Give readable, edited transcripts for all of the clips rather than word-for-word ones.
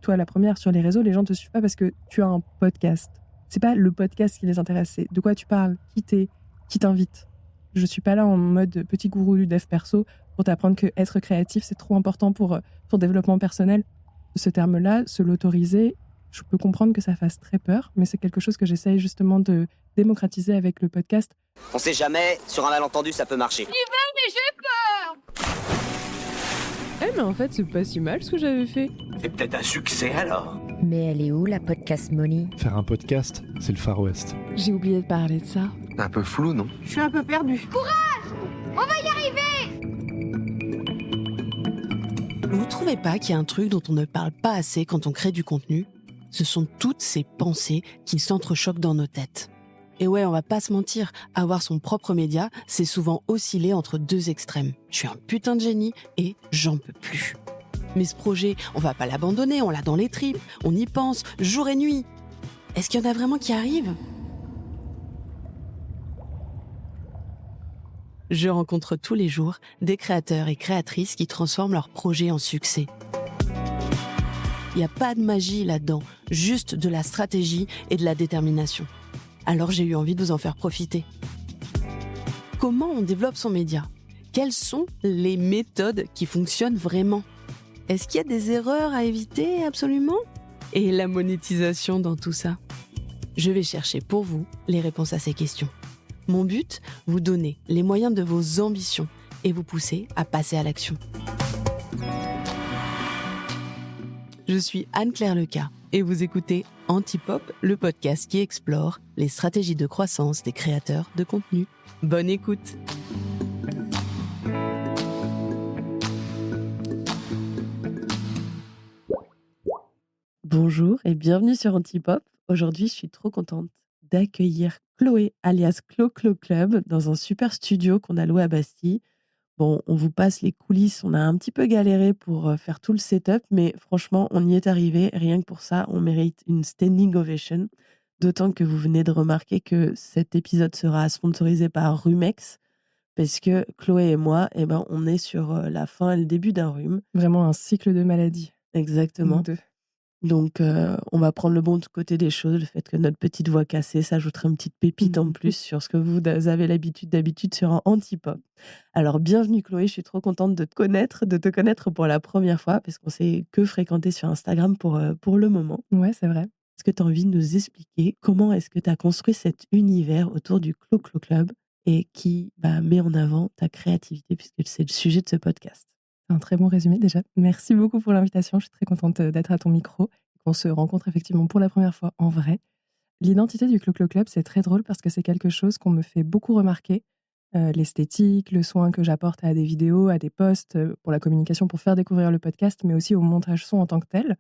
toi la première, sur les réseaux, les gens te suivent pas parce que tu as un podcast. C'est pas le podcast qui les intéresse, c'est de quoi tu parles, qui t'invite. Je suis pas là en mode petit gourou du dev perso pour t'apprendre que être créatif, c'est trop important pour ton développement personnel. Ce terme-là, se l'autoriser, je peux comprendre que ça fasse très peur, mais c'est quelque chose que j'essaye justement de démocratiser avec le podcast. On sait jamais, sur un malentendu, ça peut marcher. Mais en fait, c'est pas si mal ce que j'avais fait. C'est peut-être un succès alors. Mais elle est où la podcast money? Faire un podcast, c'est le Far West. J'ai oublié de parler de ça. Un peu flou, non? Je suis un peu perdue. Vous trouvez pas qu'il y a un truc dont on ne parle pas assez quand on crée du contenu? Ce sont toutes ces pensées qui s'entrechoquent dans nos têtes. Et ouais, on va pas se mentir, avoir son propre média, c'est souvent osciller entre deux extrêmes. Je suis un putain de génie et j'en peux plus. Mais ce projet, on va pas l'abandonner, on l'a dans les tripes, on y pense jour et nuit. Est-ce qu'il y en a vraiment qui arrivent? Je rencontre tous les jours des créateurs et créatrices qui transforment leur projet en succès. Il n'y a pas de magie là-dedans, juste de la stratégie et de la détermination. Alors j'ai eu envie de vous en faire profiter. Comment on développe son média? Quelles sont les méthodes qui fonctionnent vraiment? Est-ce qu'il y a des erreurs à éviter absolument? Et la monétisation dans tout ça? Je vais chercher pour vous les réponses à ces questions. Mon but, vous donner les moyens de vos ambitions et vous pousser à passer à l'action. Je suis Anne-Claire Leca et vous écoutez Antipop, le podcast qui explore les stratégies de croissance des créateurs de contenu. Bonne écoute! Bonjour et bienvenue sur Antipop. Aujourd'hui, je suis trop contente d'accueillir Chloé, alias Clo Club, dans un super studio qu'on a loué à Bastille. Bon, on vous passe les coulisses, on a un petit peu galéré pour faire tout le setup, mais franchement, on y est arrivé. Rien que pour ça, on mérite une standing ovation. D'autant que vous venez de remarquer que cet épisode sera sponsorisé par Rhumex, parce que Chloé et moi, on est sur la fin et le début d'un rhume. Vraiment un cycle de maladie. Exactement. Nous deux. Donc, on va prendre le bon côté des choses. Le fait que notre petite voix cassée s'ajouterait une petite pépite en plus sur ce que vous avez d'habitude sur un Antipop. Alors, bienvenue Chloé, je suis trop contente de te connaître pour la première fois, parce qu'on s'est que fréquenté sur Instagram pour le moment. Ouais, c'est vrai. Est-ce que tu as envie de nous expliquer comment est-ce que tu as construit cet univers autour du Clo Club et qui met en avant ta créativité, puisque c'est le sujet de ce podcast? Un très bon résumé déjà. Merci beaucoup pour l'invitation. Je suis très contente d'être à ton micro. Qu'on se rencontre effectivement pour la première fois en vrai. L'identité du Clo Club, c'est très drôle parce que c'est quelque chose qu'on me fait beaucoup remarquer. L'esthétique, le soin que j'apporte à des vidéos, à des posts, pour la communication, pour faire découvrir le podcast, mais aussi au montage son en tant que tel.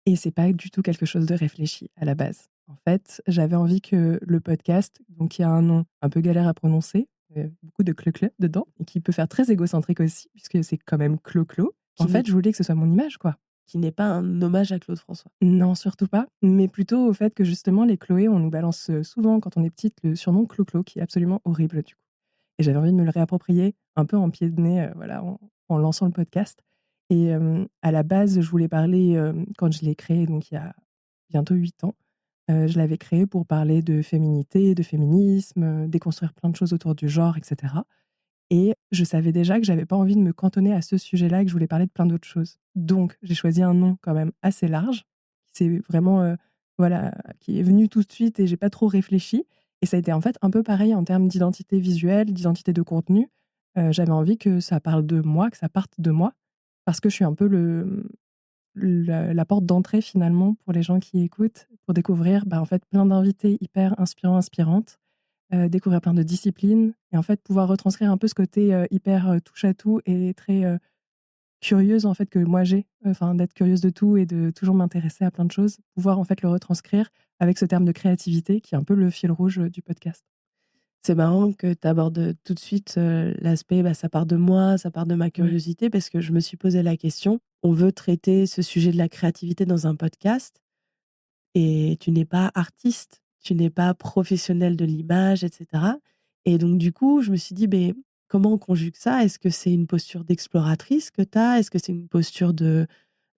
Et c'est pas du tout quelque chose de réfléchi à la base. En fait, j'avais envie que le podcast, donc il y a un nom un peu galère à prononcer, beaucoup de cleu dedans, et qui peut faire très égocentrique aussi, puisque c'est quand même Clo. En fait, je voulais que ce soit mon image, quoi. Qui n'est pas un hommage à Claude François. Non, surtout pas, mais plutôt au fait que justement, les Chloé, on nous balance souvent, quand on est petite, le surnom Clo, qui est absolument horrible du coup. Et j'avais envie de me le réapproprier un peu en pied de nez, en lançant le podcast. Et à la base, je voulais parler, quand je l'ai créé, donc il y a bientôt 8 ans, je l'avais créé pour parler de féminité, de féminisme, déconstruire plein de choses autour du genre, etc. Et je savais déjà que j'avais pas envie de me cantonner à ce sujet-là et que je voulais parler de plein d'autres choses. Donc, j'ai choisi un nom quand même assez large. C'est vraiment, qui est venu tout de suite et j'ai pas trop réfléchi. Et ça a été en fait un peu pareil en termes d'identité visuelle, d'identité de contenu. J'avais envie que ça parle de moi, que ça parte de moi, parce que je suis un peu la porte d'entrée finalement pour les gens qui écoutent, pour découvrir en fait plein d'invités hyper inspirants, inspirantes. Découvrir plein de disciplines et en fait pouvoir retranscrire un peu ce côté hyper touche à tout et très curieuse en fait que moi j'ai, d'être curieuse de tout et de toujours m'intéresser à plein de choses, pouvoir en fait le retranscrire avec ce terme de créativité qui est un peu le fil rouge du podcast. C'est marrant que tu abordes tout de suite l'aspect ça part de moi, ça part de ma curiosité, parce que je me suis posé la question. On veut traiter ce sujet de la créativité dans un podcast et tu n'es pas artiste, tu n'es pas professionnel de l'image, etc. Et donc, du coup, je me suis dit, comment on conjugue ça? Est-ce que c'est une posture d'exploratrice que tu as? Est-ce que c'est une posture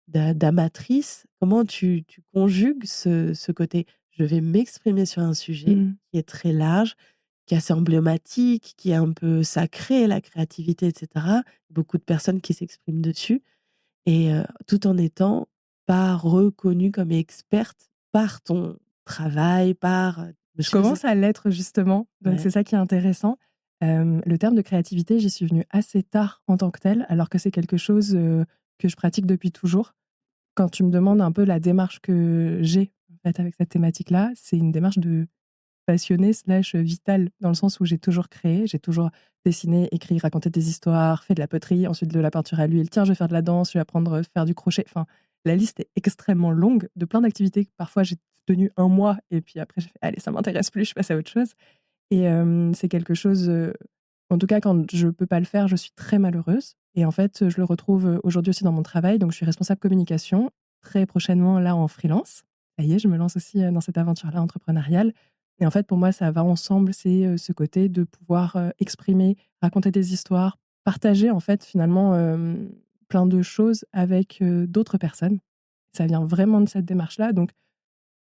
d'amatrice, comment tu conjugues ce côté: «Je vais m'exprimer sur un sujet Mmh. qui est très large, qui est assez emblématique, qui est un peu sacré, la créativité et cetera». Beaucoup de personnes qui s'expriment dessus et tout en étant pas reconnue comme experte par ton travail, par, Je est-ce que c'est commence à l'être justement, donc ouais, c'est ça qui est intéressant. Le terme de créativité, j'y suis venue assez tard en tant que telle, alors que c'est quelque chose, que je pratique depuis toujours. Quand tu me demandes un peu la démarche que j'ai, en fait, avec cette thématique-là, c'est une démarche de passionnée slash vitale, dans le sens où j'ai toujours créé, j'ai toujours dessiné, écrit, raconté des histoires, fait de la poterie, ensuite de la peinture à l'huile. Tiens, je vais faire de la danse, je vais apprendre à faire du crochet. Enfin, la liste est extrêmement longue de plein d'activités que parfois j'ai tenu un mois et puis après j'ai fait: «Allez, ça m'intéresse plus, je passe à autre chose». Et c'est quelque chose, en tout cas quand je peux pas le faire, je suis très malheureuse et en fait, je le retrouve, aujourd'hui aussi dans mon travail. Donc je suis responsable communication, très prochainement là en freelance. Ça y est, je me lance aussi, dans cette aventure-là entrepreneuriale et en fait pour moi ça va ensemble. C'est, ce côté de pouvoir, exprimer, raconter des histoires, partager en fait finalement, plein de choses avec, d'autres personnes. Ça vient vraiment de cette démarche-là. Donc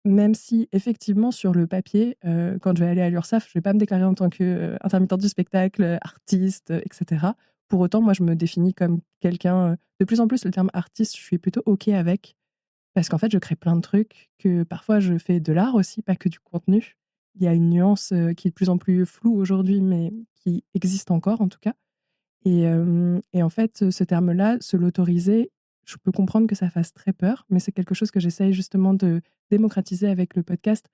même si effectivement sur le papier, quand je vais aller à l'URSSAF, je vais pas me déclarer en tant que, intermittente du spectacle, artiste, et cetera. Pour autant, moi, je me définis comme quelqu'un, de plus en plus le terme artiste, je suis plutôt OK avec, parce qu'en fait, je crée plein de trucs, que parfois je fais de l'art aussi, pas que du contenu. Il y a une nuance, qui est de plus en plus floue aujourd'hui, mais qui existe encore en tout cas. Et en fait, ce terme-là, se l'autoriser, je peux comprendre que ça fasse très peur, mais c'est quelque chose que j'essaye justement de démocratiser avec le podcast.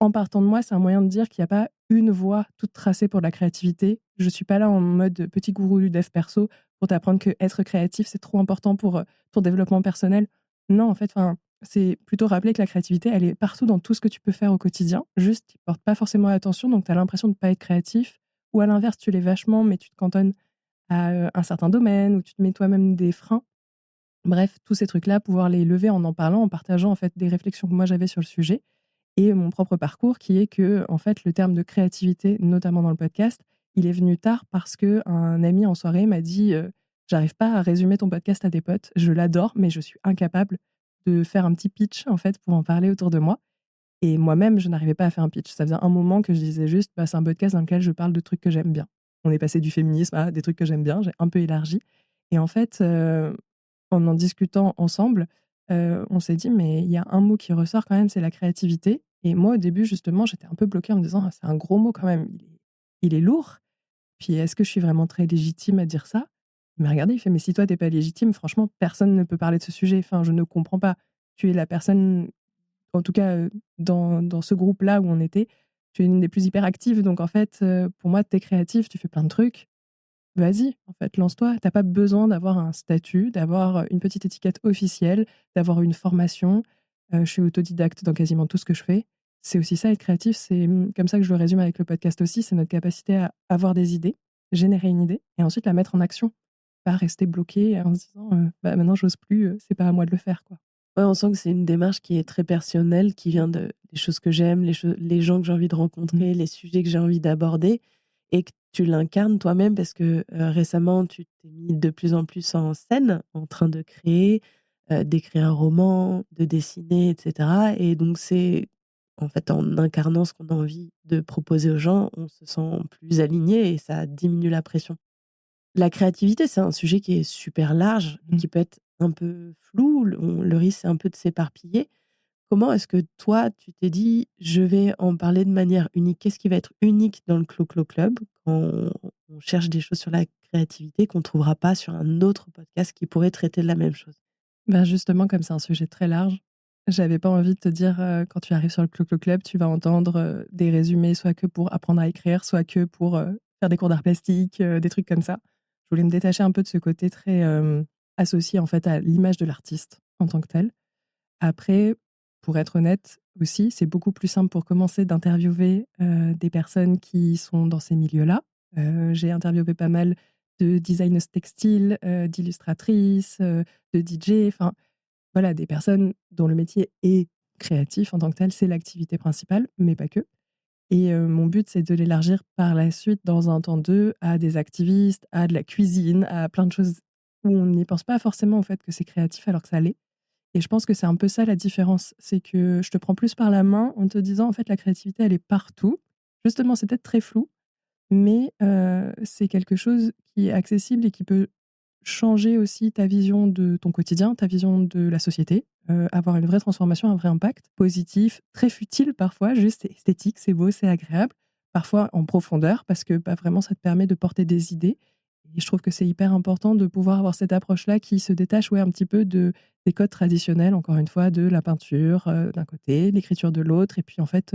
En partant de moi, c'est un moyen de dire qu'il y a pas une voie toute tracée pour la créativité. Je suis pas là en mode petit gourou du dev perso pour t'apprendre qu'être créatif, c'est trop important pour, ton développement personnel. Non, en fait, enfin, c'est plutôt rappeler que la créativité, elle est partout dans tout ce que tu peux faire au quotidien. Juste, tu y portes pas forcément attention, donc tu as l'impression de pas être créatif ou à l'inverse, tu l'es vachement, mais tu te cantonnes à, un certain domaine où tu te mets toi-même des freins. Bref, tous ces trucs-là, pouvoir les lever en parlant, en partageant en fait des réflexions que moi j'avais sur le sujet et mon propre parcours qui est que, en fait, le terme de créativité, notamment dans le podcast, il est venu tard parce qu'un ami en soirée m'a dit, «J'arrive pas à résumer ton podcast à des potes. Je l'adore, mais je suis incapable de faire un petit pitch, en fait, pour en parler autour de moi». Et moi-même, je n'arrivais pas à faire un pitch. Ça faisait un moment que je disais juste: «Bah, c'est un podcast dans lequel je parle de trucs que j'aime bien». On est passé du féminisme à des trucs que j'aime bien, j'ai un peu élargi et en fait, en discutant ensemble, on s'est dit: «Mais il y a un mot qui ressort quand même, c'est la créativité» et moi, au début, justement, j'étais un peu bloquée en me disant: «Ah, c'est un gros mot quand même, il est lourd, puis est-ce que je suis vraiment très légitime à dire ça?» Il m'a regardé, il fait: «Mais si toi, tu es pas légitime, franchement, personne ne peut parler de ce sujet. Enfin, je ne comprends pas. Tu es la personne en tout cas, dans ce groupe-là où on était, tu es une des plus hyperactives donc en fait, pour moi, tu es créative, tu fais plein de trucs. Vas-y, en fait, lance-toi. Tu as pas besoin d'avoir un statut, d'avoir, une petite étiquette officielle, d'avoir une formation. Je suis autodidacte dans quasiment tout ce que je fais. C'est aussi ça être créatif, c'est, comme ça que je le résume avec le podcast aussi, c'est notre capacité à avoir des idées, générer une idée et ensuite la mettre en action. Pas rester bloqué en se disant, «Bah, maintenant j'ose plus, c'est pas à moi de le faire», quoi. ouais, on sent que c'est une démarche qui est très personnelle, qui vient des choses que j'aime, les gens que j'ai envie de Mmh. rencontrer, les sujets que j'ai envie d'aborder et que tu l'incarnes toi-même parce que, récemment, tu t'es mis de plus en plus en scène, en train de créer, d'écrire un roman, de dessiner et cetera et donc c'est en fait, en incarnant ce qu'on a envie de proposer aux gens, on se sent plus aligné et ça diminue la pression. La créativité, c'est un sujet qui est super large et Mmh. qui peut être un peu flou. Le risque, c'est un peu de s'éparpiller. Comment est-ce que toi, tu t'es dit: «Je vais en parler de manière unique»? Qu'est-ce qui va être unique dans le Clo-Clo Club quand on cherche des choses sur la créativité qu'on ne trouvera pas sur un autre podcast qui pourrait traiter de la même chose? Ben, justement, comme c'est un sujet très large, j'avais pas envie de te dire, quand tu arrives sur le Clo-Clo Club, tu vas entendre, des résumés, soit que pour apprendre à écrire, soit que pour, faire des cours d'art plastique, des trucs comme ça. Je voulais me détacher un peu de ce côté très, associé, en fait, à l'image de l'artiste en tant que tel. Après, pour être honnête aussi, c'est beaucoup plus simple pour commencer d'interviewer, des personnes qui sont dans ces milieux-là. J'ai interviewé pas mal de designeuses textiles, d'illustratrices, de DJ, enfin voilà, des personnes dont le métier est créatif en tant que tel, c'est l'activité principale, mais pas que. Et mon but, c'est de l'élargir par la suite dans un temps 2 à des activistes, à de la cuisine, à plein de choses où on n'y pense pas forcément au fait que c'est créatif alors que ça l'est. Et je pense que c'est un peu ça la différence. C'est que je te prends plus par la main en te disant, en fait, la créativité, elle est partout. Justement, c'est peut-être très flou, mais c'est quelque chose qui est accessible et qui peut changer aussi ta vision de ton quotidien, ta vision de la société, avoir une vraie transformation, un vrai impact positif, très futile parfois, juste esthétique, c'est beau, c'est agréable, parfois en profondeur parce que, bah, vraiment ça te permet de porter des idées et je trouve que c'est hyper important de pouvoir avoir cette approche-là qui se détache, ouais, un petit peu des codes traditionnels, encore une fois, de la peinture, d'un côté, l'écriture de l'autre et puis en fait,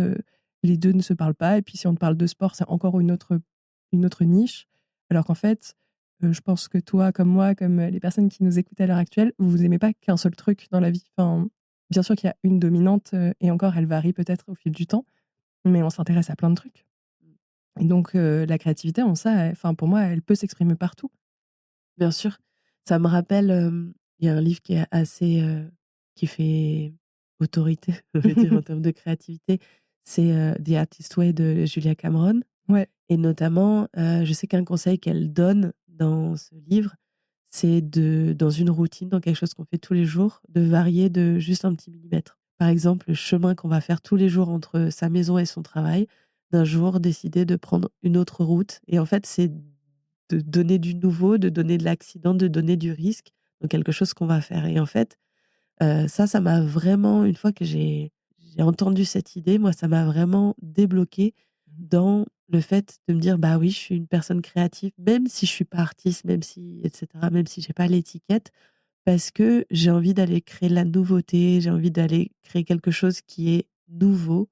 les 2 ne se parlent pas et puis si on te parle de sport, c'est encore une autre niche alors qu'en fait, je pense que toi, comme moi, comme, les personnes qui nous écoutent à l'heure actuelle, vous aimez pas qu'un seul truc dans la vie. Enfin, bien sûr qu'il y a une dominante, et encore elle varie peut-être au fil du temps, mais on s'intéresse à plein de trucs et donc la créativité en ça, enfin pour moi, elle peut s'exprimer partout. Bien sûr. Ça me rappelle, il y a un livre qui est assez, qui fait autorité, on va dire, en termes de créativité. C'est, The Artist Way de Julia Cameron Ouais. et notamment, je sais qu'un conseil qu'elle donne dans ce livre, c'est de dans une routine, dans quelque chose qu'on fait tous les jours, de varier de juste un petit millimètre. Par exemple, le chemin qu'on va faire tous les jours entre sa maison et son travail, d'un jour décider de prendre une autre route et en fait, c'est de donner du nouveau, de donner de l'accident, de donner du risque dans quelque chose qu'on va faire et en fait, ça m'a vraiment une fois que j'ai entendu cette idée, moi, ça m'a vraiment débloquée dans le fait de me dire: «Bah oui, je suis une personne créative, même si je suis pas artiste, même si et cetera, même si j'ai pas l'étiquette, parce que j'ai envie d'aller créer de la nouveauté, j'ai envie d'aller créer quelque chose qui est nouveau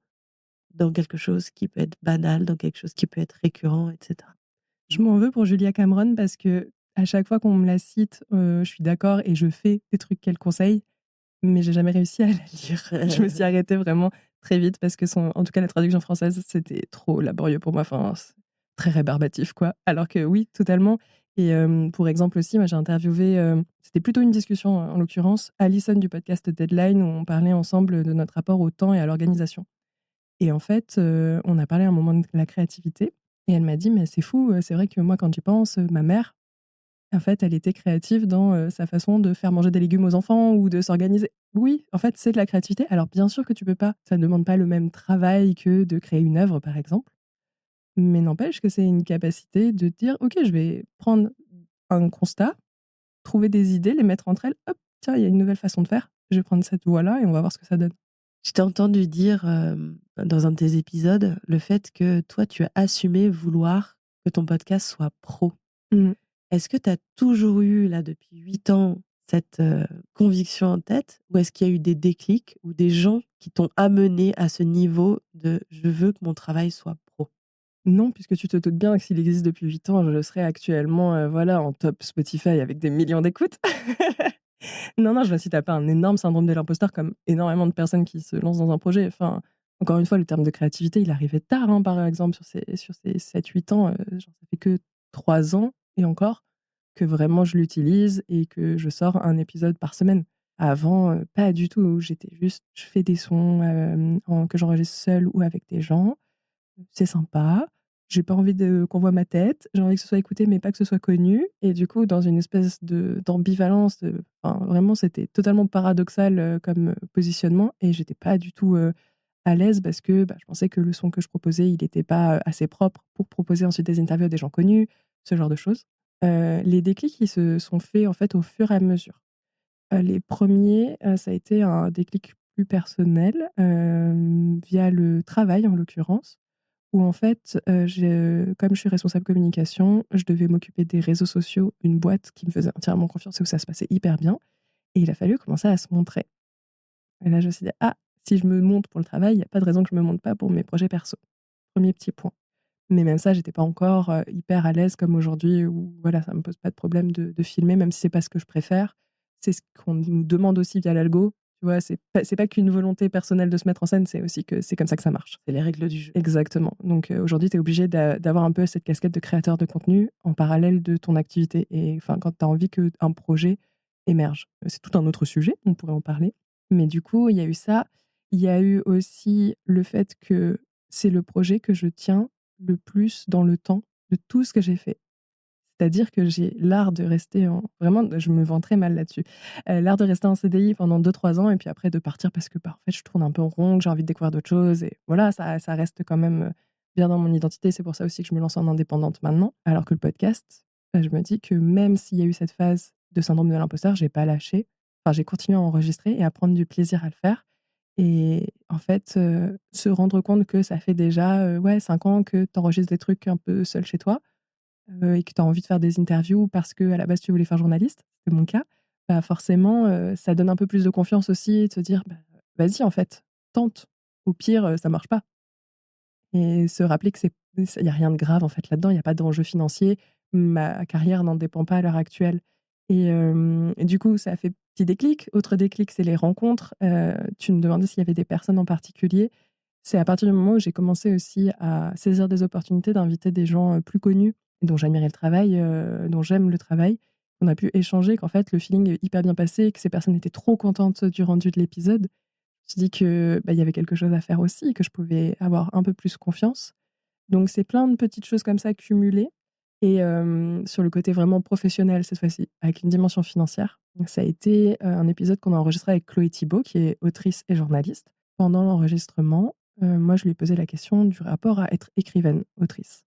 dans quelque chose qui peut être banal, dans quelque chose qui peut être récurrent et cetera». Je m'en veux pour Julia Cameron parce que à chaque fois qu'on me la cite, je suis d'accord et je fais des trucs qu'elle conseille, mais j'ai jamais réussi à la lire. Je me suis arrêtée vraiment très vite parce que en tout cas la traduction française, c'était trop laborieux pour moi, enfin, c'est très rébarbatif quoi. Alors que oui, totalement et pour exemple aussi, moi j'ai interviewé, c'était plutôt une discussion en l'occurrence, Alison du podcast Deadline où on parlait ensemble de notre rapport au temps et à l'organisation et en fait, on a parlé à un moment de la créativité et elle m'a dit: «Mais c'est fou, c'est vrai que moi quand j'y pense, ma mère en fait, elle était créative dans, sa façon de faire manger des légumes aux enfants ou de s'organiser. Oui, en fait, c'est de la créativité. Alors bien sûr que tu peux pas ça ne demande pas le même travail que de créer une œuvre, par exemple, mais n'empêche que c'est une capacité de dire: «OK, je vais prendre un constat, trouver des idées, les mettre entre elles. Hop, tiens, il y a une nouvelle façon de faire. Je vais prendre cette voie-là et on va voir ce que ça donne». Je t'ai entendu dire, dans un de tes épisodes, le fait que toi, tu as assumé vouloir que ton podcast soit pro. Mmh. Est-ce que tu as toujours eu, là, depuis 8 ans, cette, conviction en tête? Ou est-ce qu'il y a eu des déclics ou des gens qui t'ont amené à ce niveau de: «Je veux que mon travail soit pro»? Non, puisque tu te doutes bien que s'il existe depuis 8 ans, je serais actuellement, voilà, en top Spotify avec des millions d'écoutes. Non, non, je me suis tapé un énorme syndrome de l'imposteur comme énormément de personnes qui se lancent dans un projet. Enfin, encore une fois, le terme de créativité, il arrivait tard, hein, par exemple, sur ces 7-8 ans, genre, ça fait que 3 ans et encore que vraiment je l'utilise et que je sors un épisode par semaine. Avant, pas du tout. J'étais juste je fais des sons, que j'enregistre seule ou avec des gens. C'est sympa. J'ai pas envie de qu'on voit ma tête. J'ai envie que ce soit écouté, mais pas que ce soit connu et du coup, dans une espèce d'ambivalence, enfin, vraiment, c'était totalement paradoxal, comme, positionnement et j'étais pas du tout, à l'aise parce que, bah, je pensais que le son que je proposais, il était pas, assez propre pour proposer ensuite des interviews à des gens connus, ce genre de choses. Les déclics, ils se sont faits, en fait, au fur et à mesure. Les premiers ça a été un déclic plus personnel, via le travail, en l'occurrence. Où en fait, comme je suis responsable communication, je devais m'occuper des réseaux sociaux, une boîte qui me faisait entièrement confiance et où ça se passait hyper bien et il a fallu commencer à se montrer. Et là, je me suis dit: «Ah, si je me montre pour le travail, il y a pas de raison que je me montre pas pour mes projets perso». Premier petit point. Mais même ça, j'étais pas encore, hyper à l'aise comme aujourd'hui où voilà, ça me pose pas de problème de filmer, même si c'est pas ce que je préfère. C'est ce qu'on nous demande aussi via l'algo, tu vois? C'est pas qu'une volonté personnelle de se mettre en scène, c'est aussi que c'est comme ça que ça marche. C'est les règles du jeu. Exactement. Donc aujourd'hui, tu es obligé d'avoir un peu cette casquette de créateur de contenu en parallèle de ton activité et enfin, quand tu as envie qu'un projet émerge. C'est tout un autre sujet, on pourrait en parler. Mais du coup, il y a eu ça. Il y a eu aussi le fait que c'est le projet que je tiens le plus dans le temps de tout ce que j'ai fait. C'est-à-dire que j'ai l'art de rester en vraiment, je me vends très mal là-dessus. L'art de rester en CDI pendant 2-3 ans et puis après de partir parce que, en fait, je tourne un peu en rond, que j'ai envie de découvrir d'autres choses et voilà, ça reste quand même, bien dans mon identité. C'est pour ça aussi que je me lance en indépendante maintenant. Alors que le podcast, je me dis que même s'il y a eu cette phase de syndrome de l'imposteur, j'ai pas lâché. Enfin, j'ai continué à enregistrer et à prendre du plaisir à le faire et en fait, se rendre compte que ça fait déjà, 5 ans que tu enregistres des trucs un peu seul chez toi, et que tu as envie de faire des interviews parce qu'à la base tu voulais faire journaliste, c'est mon cas, bah, forcément, ça donne un peu plus de confiance aussi et de se dire: «Bah, vas-y en fait, tente. Au pire, ça marche pas». Et se rappeler que il y a rien de grave en fait là-dedans, il y a pas d'enjeu financier. Ma carrière n'en dépend pas à l'heure actuelle et du coup, ça a fait petit déclic. Autre déclic, c'est les rencontres. Tu me demandais s'il y avait des personnes en particulier. C'est à partir du moment où j'ai commencé aussi à saisir des opportunités d'inviter des gens, plus connus dont j'admirais le travail, dont j'aime le travail. On a pu échanger, qu'en fait le feeling est hyper bien passé, que ces personnes étaient trop contentes du rendu de l'épisode. Je me suis dit que, il y avait quelque chose à faire aussi, que je pouvais avoir un peu plus confiance. Donc c'est plein de petites choses comme ça cumulées et sur le côté vraiment professionnel cette fois-ci, avec une dimension financière. Ça a été, un épisode qu'on a enregistré avec Chloé Thibault, qui est autrice et journaliste. Pendant l'enregistrement, moi je lui ai posé la question du rapport à être écrivaine, autrice.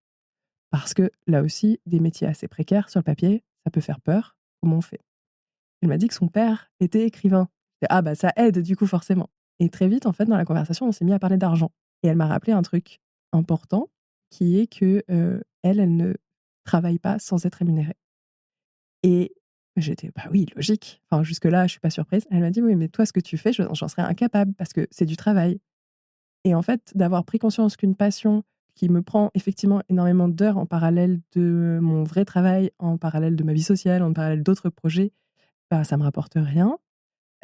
Parce que là aussi, des métiers assez précaires sur le papier, ça peut faire peur. Comment on fait? Elle m'a dit que son père était écrivain. Ah bah, ça aide du coup forcément et très vite, en fait, dans la conversation, on s'est mis à parler d'argent et elle m'a rappelé un truc important qui est que, elle ne travaille pas sans être rémunérée et j'étais: «Bah oui, logique». Enfin, jusque-là, je suis pas surprise. Elle m'a dit: «Oui, mais toi, ce que tu fais, j'en serais incapable parce que c'est du travail» et en fait, d'avoir pris conscience qu'une passion qui me prend effectivement énormément d'heures en parallèle de mon vrai travail, en parallèle de ma vie sociale, en parallèle d'autres projets, bah, ça me rapporte rien.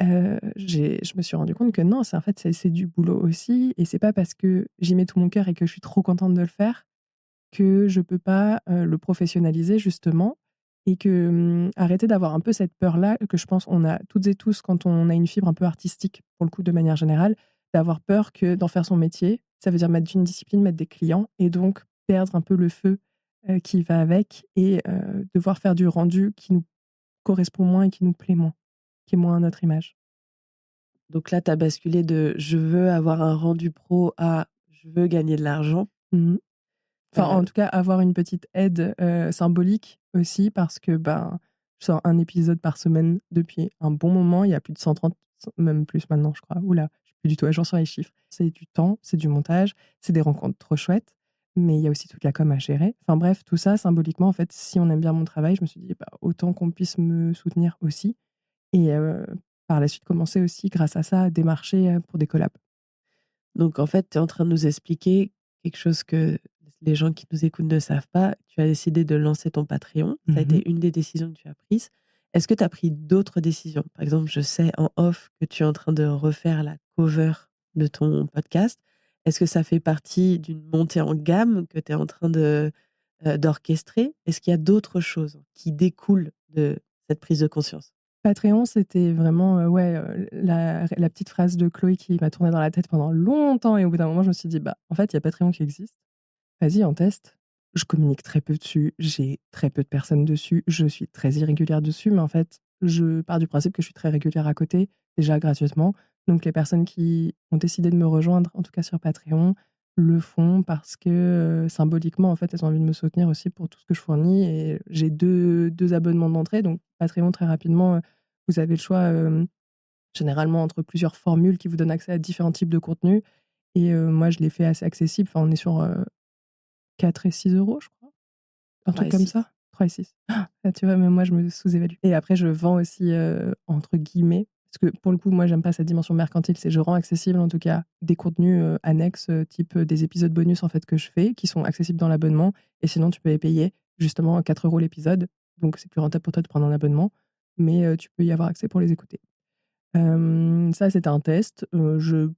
Je me suis rendu compte que non, en fait, c'est du boulot aussi et c'est pas parce que j'y mets tout mon cœur et que je suis trop contente de le faire que je peux pas, le professionnaliser justement et que, arrêter d'avoir un peu cette peur-là que je pense on a toutes et tous quand on a une fibre un peu artistique, pour le coup, de manière générale, d'avoir peur que d'en faire son métier, ça veut dire mettre d'une discipline, mettre des clients et donc perdre un peu le feu, qui va avec et devoir faire du rendu qui nous correspond moins et qui nous plaît moins, qui est moins à notre image. Donc là, tu as basculé de «je veux avoir un rendu pro» à «je veux gagner de l'argent». Mmh. Enfin, en Heu, tout cas, avoir une petite aide, symbolique aussi parce que, ben, je sors un épisode par semaine depuis un bon moment. Il y a plus de 130, même plus maintenant, je crois. Ouh là, je suis plus du tout à jour sur les chiffres. C'est du temps, c'est du montage, c'est des rencontres trop chouettes, mais il y a aussi toute la com à gérer. Enfin bref, tout ça symboliquement, en fait, si on aime bien mon travail, je me suis dit: «Bah, autant qu'on puisse me soutenir aussi» et par la suite commencer aussi grâce à ça à démarcher, pour des collabs. donc en fait, tu es en train de nous expliquer quelque chose que les gens qui nous écoutent ne savent pas. Tu as décidé de lancer ton Patreon. Ça a Mmh. été une des décisions que tu as prises. Est-ce que tu as pris d'autres décisions? Par exemple, je sais en off que tu es en train de refaire la cover de ton podcast. Est-ce que ça fait partie d'une montée en gamme que tu es en train d'orchestrer? Est-ce qu'il y a d'autres choses qui découlent de cette prise de conscience? Patreon, c'était vraiment, la petite phrase de Chloé qui m'a tourné dans la tête pendant longtemps et au bout d'un moment, je me suis dit: «Bah, en fait, il y a Patreon qui existe. Vas-y, on teste». Je communique très peu dessus, j'ai très peu de personnes dessus, je suis très irrégulière dessus, mais en fait, je pars du principe que je suis très régulière à côté, déjà gratuitement. Donc les personnes qui ont décidé de me rejoindre, en tout cas sur Patreon, le font parce que, symboliquement, en fait, elles ont envie de me soutenir aussi pour tout ce que je fournis et j'ai deux abonnements d'entrée, donc Patreon très rapidement, vous avez le choix, généralement entre plusieurs formules qui vous donnent accès à différents types de contenus et moi je l'ai fait assez accessible. Enfin, on est sur, 4 et 6 euros, je crois, un 3 truc et comme 6. ça. 3 et 6. Ah, tu vois, même moi je me sous-évalue et après je vends aussi, entre guillemets, parce que pour le coup, moi j'aime pas cette dimension mercantile, c'est je rends accessible en tout cas des contenus, annexes, type, des épisodes bonus en fait que je fais, qui sont accessibles dans l'abonnement et sinon tu peux les payer justement 4 euros l'épisode, donc c'est plus rentable pour toi de prendre un abonnement, mais tu peux y avoir accès pour les écouter. Ça, c'était un test. Je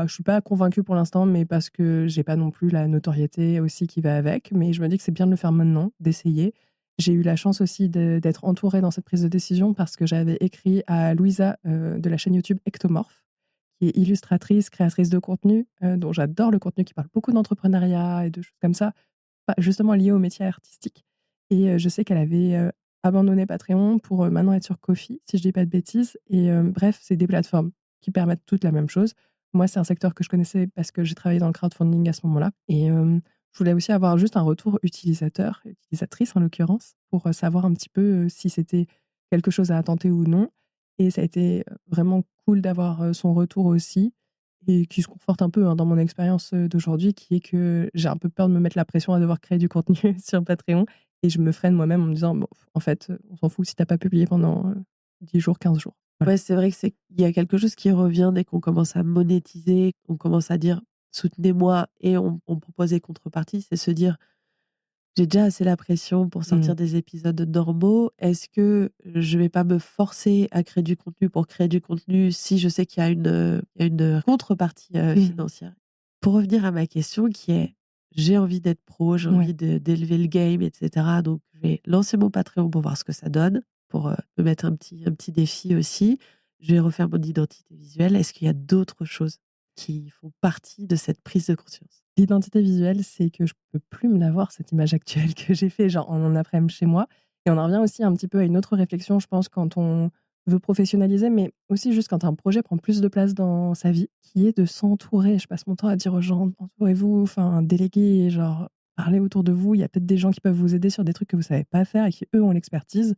suis pas convaincue pour l'instant, mais parce que j'ai pas non plus la notoriété aussi qui va avec. Mais je me dis que c'est bien de le faire maintenant, d'essayer. J'ai eu la chance aussi d'être entourée dans cette prise de décision parce que j'avais écrit à Louisa, de la chaîne YouTube Ectomorph, qui est illustratrice, créatrice de contenu, dont j'adore le contenu qui parle beaucoup d'entrepreneuriat et de choses comme ça, pas justement liées au métier artistique. et je sais qu'elle avait, abandonné Patreon pour, maintenant être sur Ko-fi, si je dis pas de bêtises et bref, c'est des plateformes qui permettent toutes la même chose. Moi, c'est un secteur que je connaissais parce que j'ai travaillé dans le crowdfunding à ce moment-là et je voulais aussi avoir juste un retour utilisateur, utilisatrice en l'occurrence, pour, savoir un petit peu, si c'était quelque chose à tenter ou non et ça a été, vraiment cool d'avoir, son retour aussi et qui se conforte un peu, hein, dans mon expérience, d'aujourd'hui qui est que j'ai un peu peur de me mettre la pression à devoir créer du contenu sur Patreon et je me freine moi-même en me disant: «Bon, en fait, on s'en fout si tu as pas publié pendant, 10 jours, 15 jours». Voilà. Ouais, c'est vrai que il y a quelque chose qui revient dès qu'on commence à monétiser, on commence à dire: «Soutenez-moi» et on propose des contreparties, c'est se dire: «J'ai déjà assez la pression pour Mmh. sortir des épisodes normaux. Est-ce que je vais pas me forcer à créer du contenu pour créer du contenu si je sais qu'il y a une contrepartie, Mmh. financière?» Pour revenir à ma question qui est: j'ai envie d'être pro, j'ai Ouais. envie d'élever le game et cetera, donc je vais lancer mon Patreon pour voir ce que ça donne, pour, me mettre un petit défi aussi. Je vais refaire mon identité visuelle. Est-ce qu'il y a d'autres choses qui font partie de cette prise de conscience? L'identité visuelle, c'est que je peux plus me la voir, cette image actuelle que j'ai fait, genre, en après-midi chez moi et on en revient aussi un petit peu à une autre réflexion, je pense, quand on veut professionnaliser, mais aussi juste quand un projet prend plus de place dans sa vie, qui est de s'entourer. Je passe mon temps à dire aux gens: «Entourez-vous», enfin, déléguer, genre, parler autour de vous. Il y a peut-être des gens qui peuvent vous aider sur des trucs que vous savez pas faire et qui, eux, ont l'expertise.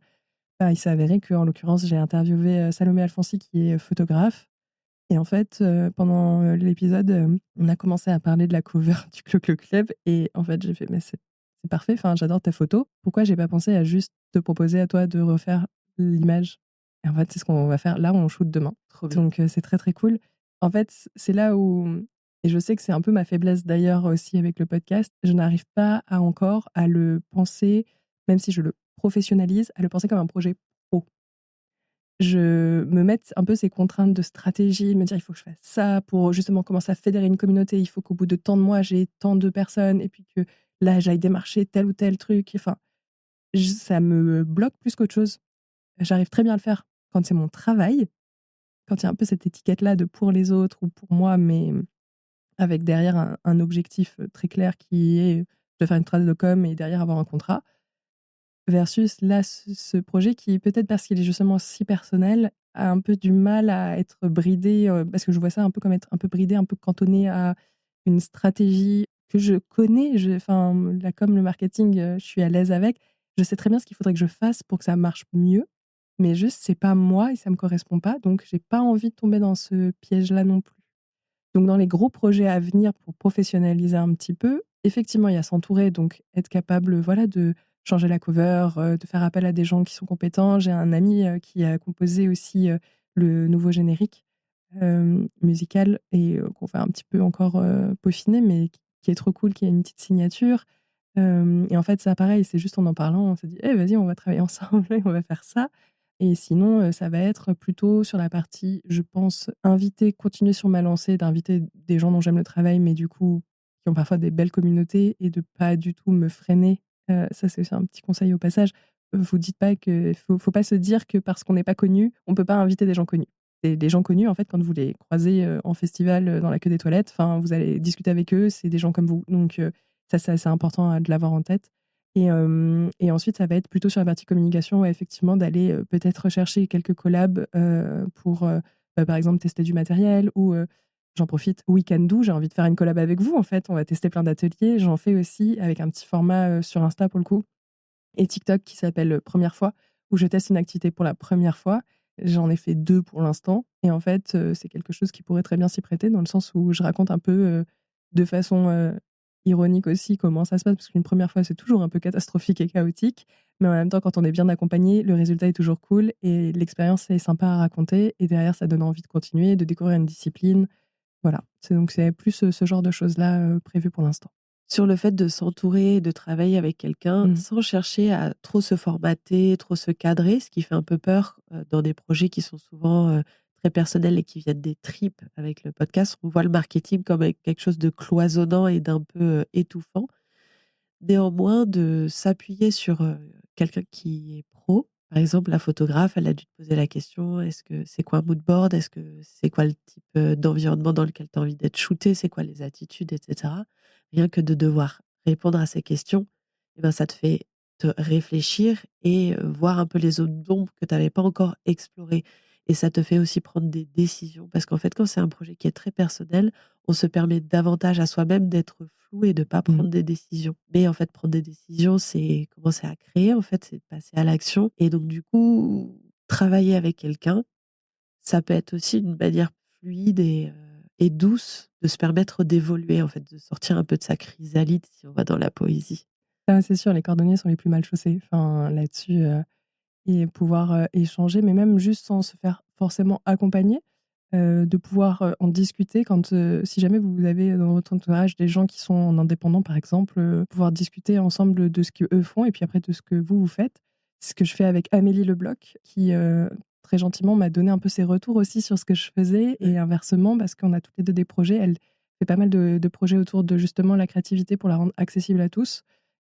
Bah, il s'est avéré qu'en l'occurrence, j'ai interviewé, Salomé Alfonsi qui est photographe et en fait, pendant, l'épisode, on a commencé à parler de la cover du Clo-Clo Club et en fait, j'ai fait: «Mais c'est parfait, enfin, j'adore ta photo. Pourquoi j'ai pas pensé à juste te proposer à toi de refaire l'image?» Et en fait, c'est ce qu'on va faire là, on shoot demain. Trop bien. Donc c'est très, très cool. En fait, c'est là où et je sais que c'est un peu ma faiblesse d'ailleurs aussi avec le podcast, je n'arrive pas à encore à le penser, même si je le professionnalise, à le penser comme un projet pro. Je me mette un peu ces contraintes de stratégie, me dire: «Il faut que je fasse ça pour justement commencer à fédérer une communauté. Il faut qu'au bout de tant de mois, j'ai tant de personnes et puis que là, j'aille démarcher tel ou tel truc». Enfin, ça me bloque plus qu'autre chose. J'arrive très bien à le faire quand c'est mon travail, quand il y a un peu cette étiquette-là de pour les autres ou pour moi, mais avec derrière un objectif, très clair qui est, de faire une trade de com et derrière avoir un contrat. Versus là, ce projet qui, peut-être parce qu'il est justement si personnel, a un peu du mal à être bridé, parce que je vois ça un peu comme être un peu bridé, un peu cantonné à une stratégie que je connais. Enfin, la com, le marketing, je suis à l'aise avec. Je sais très bien ce qu'il faudrait que je fasse pour que ça marche mieux, mais juste, c'est pas moi et ça me correspond pas, donc j'ai pas envie de tomber dans ce piège-là non plus. Donc dans les gros projets à venir pour professionnaliser un petit peu, effectivement, il y a s'entourer, donc être capable, voilà, de changer la cover, de faire appel à des gens qui sont compétents. J'ai un ami, qui a composé aussi, le nouveau générique, musical et qu'on va un petit peu encore, peaufiner, mais qui est trop cool, qui a une petite signature. Et en fait, ça pareil, c'est juste en parlant, on s'est dit: «Eh vas-y, on va travailler ensemble et on va faire ça». Et sinon, ça va être plutôt sur la partie, je pense, inviter, continuer sur ma lancée, d'inviter des gens dont j'aime le travail, mais du coup, qui ont parfois des belles communautés et de pas du tout me freiner. Ça, c'est aussi un petit conseil au passage. Vous dites pas que faut pas se dire que parce qu'on n'est pas connu, on peut pas inviter des gens connus. Et les gens connus, en fait, quand vous les croisez, en festival, dans la queue des toilettes, enfin, vous allez discuter avec eux, c'est des gens comme vous. Donc ça, c'est assez important, de l'avoir en tête. Et ensuite, ça va être plutôt sur la partie communication, ouais, effectivement, d'aller, peut-être rechercher quelques collabs, pour, par exemple, tester du matériel ou, j'en profite, Weekendoo, j'ai envie de faire une collab avec vous, en fait. On va tester plein d'ateliers. J'en fais aussi avec un petit format, sur Insta, pour le coup et TikTok qui s'appelle, «Première fois», où je teste une activité pour la première fois. J'en ai fait 2 pour l'instant et en fait, c'est quelque chose qui pourrait très bien s'y prêter dans le sens où je raconte un peu, de façon, ironique aussi comment ça se passe parce qu'une première fois, c'est toujours un peu catastrophique et chaotique, mais en même temps, quand on est bien accompagné, le résultat est toujours cool et l'expérience est sympa à raconter et derrière, ça donne envie de continuer, de découvrir une discipline. Voilà, c'est plus, ce genre de choses-là, prévues pour l'instant. Sur le fait de s'entourer, de travailler avec quelqu'un Mmh. sans chercher à trop se formater, trop se cadrer, ce qui fait un peu peur, dans des projets qui sont souvent, très personnels et qui viennent des tripes avec le podcast. On voit le marketing comme quelque chose de cloisonnant et d'un peu, étouffant. Néanmoins, de s'appuyer sur, quelqu'un qui est pro. Par exemple, la photographe, elle a dû te poser la question: «Est-ce que c'est quoi un mood board? Est-ce que c'est quoi le type, d'environnement dans lequel tu as envie d'être shooté? C'est quoi les attitudes?» et cetera. Rien que de devoir répondre à ces questions, et ben, ça te fait te réfléchir et voir un peu les zones d'ombre que tu avais pas encore explorées et ça te fait aussi prendre des décisions parce qu'en fait, quand c'est un projet qui est très personnel, on se permet davantage à soi-même d'être flou et de pas Mmh. prendre des décisions. Mais en fait, prendre des décisions, c'est commencer à créer, en fait, c'est de passer à l'action et donc du coup, travailler avec quelqu'un, ça peut être aussi une manière fluide et douce de se permettre d'évoluer, en fait, de sortir un peu de sa chrysalide si on va dans la poésie. Ah, c'est sûr, les cordonniers sont les plus mal chaussés. Enfin, là-dessus, et pouvoir, échanger, mais même juste sans se faire forcément accompagner, de pouvoir, en discuter quand, si jamais vous avez dans votre entourage des gens qui sont en indépendant, par exemple, pouvoir discuter ensemble de ce qu'eux font et puis après de ce que vous faites. Ce que je fais avec Amélie Lebloc qui, très gentiment m'a donné un peu ses retours aussi sur ce que je faisais Ouais. et inversement parce qu'on a toutes les 2 des projets. Elle fait pas mal de projets autour de justement la créativité pour la rendre accessible à tous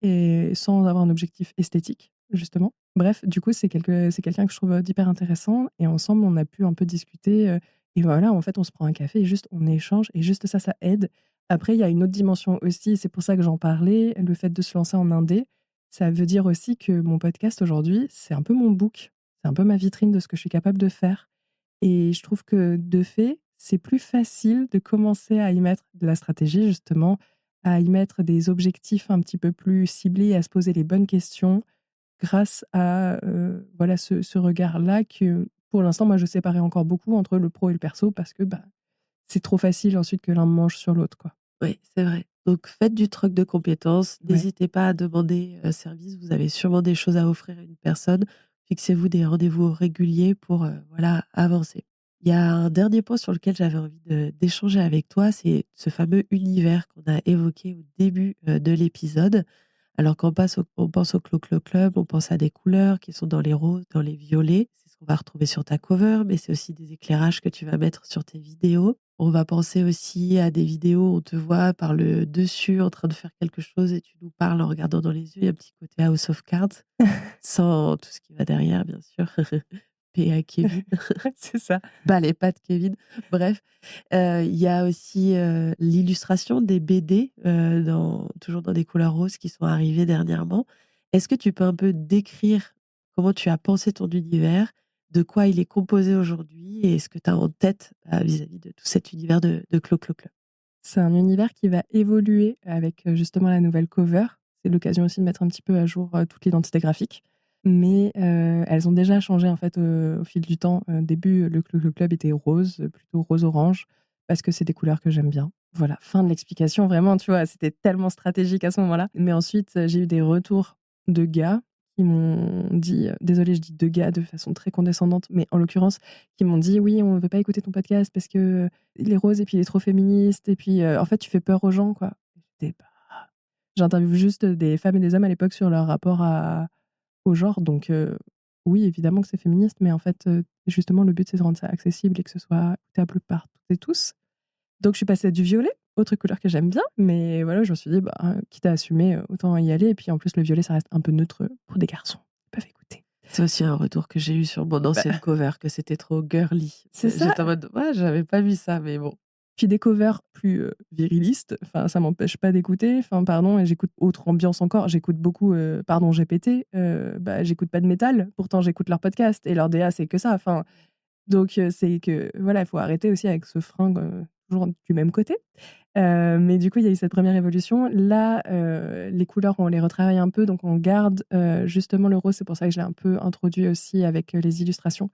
et sans avoir un objectif esthétique, justement. Bref, du coup, c'est quelqu'un que je trouve, d'hyper intéressant et ensemble, on a pu un peu discuter, et voilà, en fait, on se prend un café et juste on échange et juste ça, ça aide. Après, il y a une autre dimension aussi, c'est pour ça que j'en parlais, le fait de se lancer en indé, ça veut dire aussi que mon podcast aujourd'hui, c'est un peu mon book, c'est un peu ma vitrine de ce que je suis capable de faire et je trouve que, de fait, c'est plus facile de commencer à y mettre de la stratégie, justement, à y mettre des objectifs un petit peu plus ciblés, à se poser les bonnes questions grâce à, voilà, ce regard-là que, pour l'instant, moi, je séparais encore beaucoup entre le pro et le perso parce que, bah, c'est trop facile ensuite que l'un mange sur l'autre, quoi. Oui, c'est vrai. Donc faites du troc de compétences, Ouais. n'hésitez pas à demander, service, vous avez sûrement des choses à offrir à une personne. Fixez-vous des rendez-vous réguliers pour, voilà, avancer. Il y a un dernier point sur lequel j'avais envie d'échanger avec toi, c'est ce fameux univers qu'on a évoqué au début, de l'épisode. Alors quand on pense au Clo Clo Club, on pense à des couleurs qui sont dans les roses, dans les violets. C'est ce qu'on va retrouver sur ta cover, mais c'est aussi des éclairages que tu vas mettre sur tes vidéos. On va penser aussi à des vidéos où on te voit par le dessus en train de faire quelque chose et tu nous parles en regardant dans les yeux. Il y a un petit côté House of Cards, sans tout ce qui va derrière, bien sûr. Paix à Kevin. C'est ça. Bah, les pattes Kevin. Bref, il y a aussi, l'illustration des BD, toujours dans des couleurs roses qui sont arrivées dernièrement. Est-ce que tu peux un peu décrire comment tu as pensé ton univers? De quoi il est composé aujourd'hui? Et ce que tu as en tête, vis-à-vis de tout cet univers de Clo Clo Club? C'est un univers qui va évoluer avec, justement la nouvelle cover. C'est l'occasion aussi de mettre un petit peu à jour, toute l'identité graphique. Mais, elles ont déjà changé en fait, au fil du temps. Début, le club était rose, plutôt rose-orange, parce que c'est des couleurs que j'aime bien. Voilà, fin de l'explication vraiment, tu vois? C'était tellement stratégique à ce moment-là. Mais ensuite, j'ai eu des retours de gars qui m'ont dit, désolée, je dis de gars de façon très condescendante, mais en l'occurrence, qui m'ont dit: «Oui, on ne veut pas écouter ton podcast parce que, il est rose et puis il est trop féministe et puis, en fait, tu fais peur aux gens, quoi». J'étais pas J'interviewe juste des femmes et des hommes à l'époque sur leur rapport au genre, donc oui, évidemment que c'est féministe, mais en fait, justement, le but, c'est de rendre ça accessible et que ce soit écoutable par toutes et tous. Donc je suis passée à du violet, autre couleur que j'aime bien, mais voilà, je me suis dit: «Bah, quitte à assumer, autant y aller» et puis en plus, le violet, ça reste un peu neutre, pour des garçons qui peuvent écouter. C'est aussi un retour que j'ai eu sur mon ancienne cover, que c'était trop girly. C'est ça. J'étais en mode: «Ouais, j'avais pas vu ça, mais bon». Puis des covers plus, virilistes, enfin ça m'empêche pas d'écouter, enfin pardon et j'écoute autre ambiance encore, j'écoute beaucoup, pardon GPT, bah, j'écoute pas de métal, pourtant j'écoute leur podcast et leur DA c'est que ça, enfin donc c'est que voilà, il faut arrêter aussi avec ce frein, toujours du même côté. Mais du coup, il y a eu cette première évolution. Là, les couleurs, on les retravaille un peu, donc on garde, justement le rose, c'est pour ça que je l'ai un peu introduit aussi avec, les illustrations.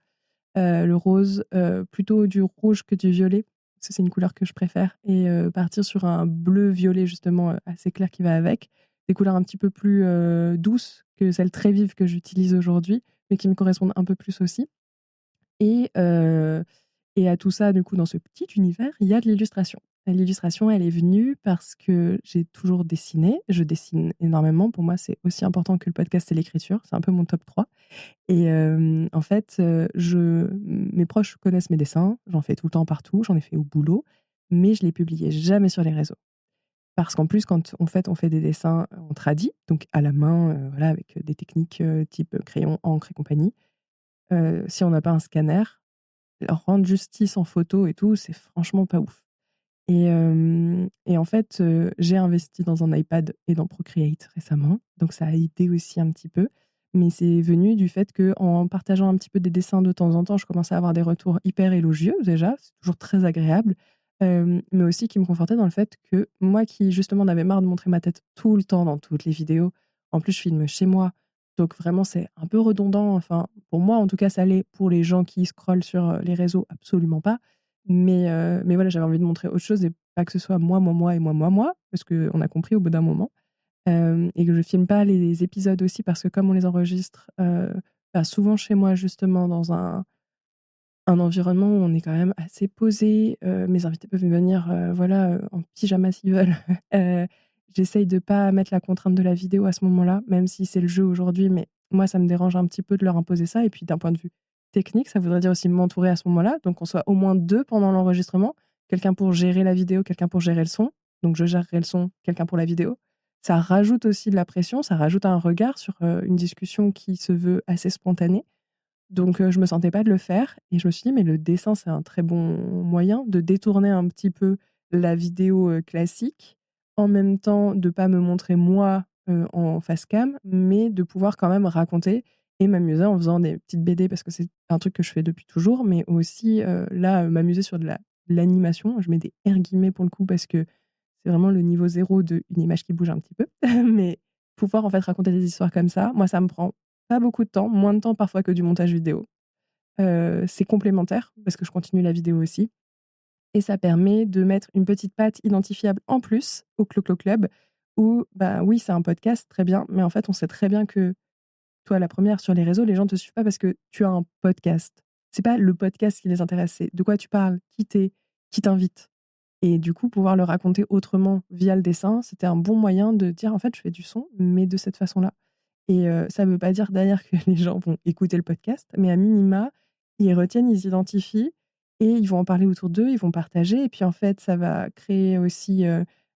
Le rose, plutôt du rouge que du violet, parce que c'est une couleur que je préfère et partir sur un bleu-violet justement, assez clair qui va avec. Des couleurs un petit peu plus, douces que celles très vives que j'utilise aujourd'hui, mais qui me correspondent un peu plus aussi. Et à tout ça, du coup, dans ce petit univers, il y a de l'illustration. L'illustration, elle est venue parce que j'ai toujours dessiné. Je dessine énormément. Pour moi, c'est aussi important que le podcast et l'écriture. C'est un peu mon top 3. Et en fait, mes proches connaissent mes dessins. J'en fais tout le temps partout. J'en ai fait au boulot. Mais je les publiais jamais sur les réseaux. Parce qu'en plus, quand on fait des dessins en tradi, donc à la main, voilà, avec des techniques type crayon, encre et compagnie, si on n'a pas un scanner, leur rendre justice en photo et tout, c'est franchement pas ouf. Et en fait, j'ai investi dans un iPad et dans Procreate récemment, donc ça a aidé aussi un petit peu. Mais c'est venu du fait qu'en partageant un petit peu des dessins de temps en temps, je commençais à avoir des retours hyper élogieux déjà, c'est toujours très agréable, mais aussi qui me confortait dans le fait que moi qui justement en avais marre de montrer ma tête tout le temps dans toutes les vidéos, en plus je filme chez moi, donc vraiment c'est un peu redondant, enfin pour moi en tout cas ça l'est, pour les gens qui scrollent sur, les réseaux absolument pas. Mais voilà, j'avais envie de montrer autre chose et pas que ce soit moi et moi, parce qu'on a compris au bout d'un moment. Et que je filme pas les épisodes aussi parce que comme on les enregistre, bah, souvent chez moi justement dans un environnement où on est quand même assez posé, mes invités peuvent venir, voilà, en pyjama s'ils veulent. Heu, J'essaye de pas mettre la contrainte de la vidéo à ce moment-là, même si c'est le jeu aujourd'hui, mais moi ça me dérange un petit peu de leur imposer ça et puis d'un point de vue technique, ça voudrait dire aussi m'entourer à ce moment-là, donc qu'on soit au moins 2 pendant l'enregistrement. Quelqu'un pour gérer la vidéo, quelqu'un pour gérer le son. Donc je gérerai le son, quelqu'un pour la vidéo. Ça rajoute aussi de la pression, ça rajoute un regard sur, une discussion qui se veut assez spontanée. Donc je me sentais pas de le faire et je me suis dit: «Mais le dessin, c'est un très bon moyen de détourner un petit peu la vidéo, classique, en même temps de pas me montrer moi, en face cam, mais de pouvoir quand même raconter et m'amuser en faisant des petites BD» parce que c'est un truc que je fais depuis toujours, mais aussi, là, m'amuser sur de l'animation. Je mets des R guillemets pour le coup parce que c'est vraiment le niveau zéro de une image qui bouge un petit peu, mais pouvoir en fait raconter des histoires comme ça, moi ça me prend pas beaucoup de temps, moins de temps parfois que du montage vidéo. C'est complémentaire parce que je continue la vidéo aussi et ça permet de mettre une petite patte identifiable en plus au Clo-Clo Club où, bah, oui, c'est un podcast, très bien, mais en fait, on sait très bien que toi, la première sur les réseaux, les gens te suivent pas parce que tu as un podcast. C'est pas le podcast qui les intéresse, c'est de quoi tu parles, qui t'invite et du coup, pouvoir le raconter autrement via le dessin, c'était un bon moyen de dire: «En fait, je fais du son, mais de cette façon-là». Et ça veut pas dire d'ailleurs que les gens vont écouter le podcast, mais à minima, ils retiennent, ils s'identifient et ils vont en parler autour d'eux, ils vont partager et puis en fait, ça va créer aussi,